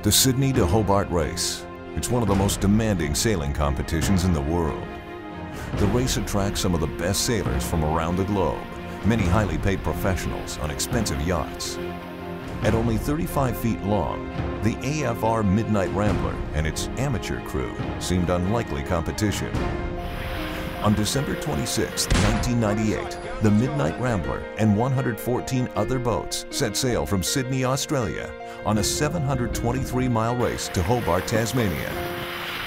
The Sydney to Hobart Race. It's one of the most demanding sailing competitions in the world. The race attracts some of the best sailors from around the globe, many highly paid professionals on expensive yachts. At only 35 feet long, the AFR Midnight Rambler and its amateur crew seemed unlikely competition. On December 26, 1998, the Midnight Rambler and 114 other boats set sail from Sydney, Australia on a 723-mile race to Hobart, Tasmania.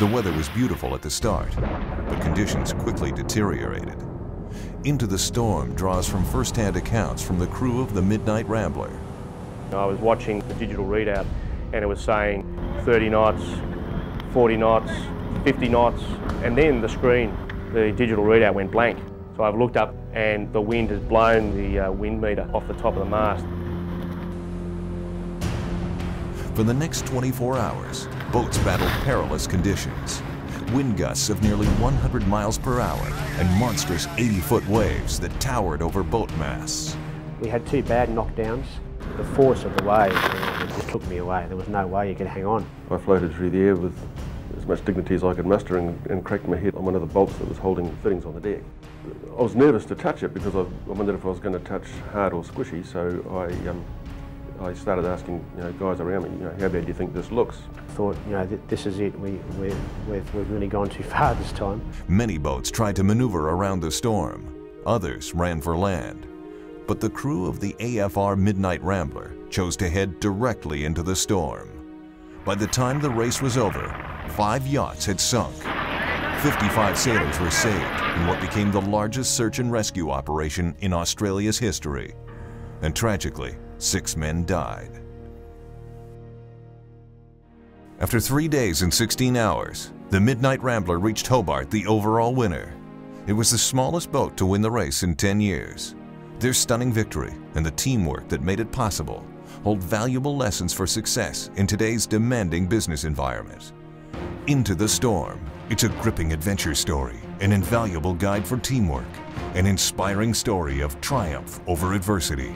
The weather was beautiful at the start, but conditions quickly deteriorated. Into the Storm draws from first-hand accounts from the crew of the Midnight Rambler. I was watching the digital readout and it was saying 30 knots, 40 knots, 50 knots, and then the screen, the digital readout went blank. So I've looked up and the wind has blown the wind meter off the top of the mast. For the next 24 hours, boats battled perilous conditions. Wind gusts of nearly 100 miles per hour and monstrous 80-foot waves that towered over boat masts. We had two bad knockdowns. The force of the wave just took me away. There was no way you could hang on. I floated through the air with as much dignity as I could muster and cracked my head on one of the bolts that was holding fittings on the deck. I was nervous to touch it because I wondered if I was going to touch hard or squishy, so I started asking guys around me, how bad do you think this looks? I thought, this is it. We've really gone too far this time. Many boats tried to maneuver around the storm. Others ran for land. But the crew of the AFR Midnight Rambler chose to head directly into the storm. By the time the race was over, 5 yachts had sunk. 55 sailors were saved in what became the largest search and rescue operation in Australia's history. And tragically, 6 men died. After 3 days and 16 hours, the Midnight Rambler reached Hobart the overall winner. It was the smallest boat to win the race in 10 years. Their stunning victory and the teamwork that made it possible hold valuable lessons for success in today's demanding business environment. Into the Storm. It's a gripping adventure story, an invaluable guide for teamwork, an inspiring story of triumph over adversity.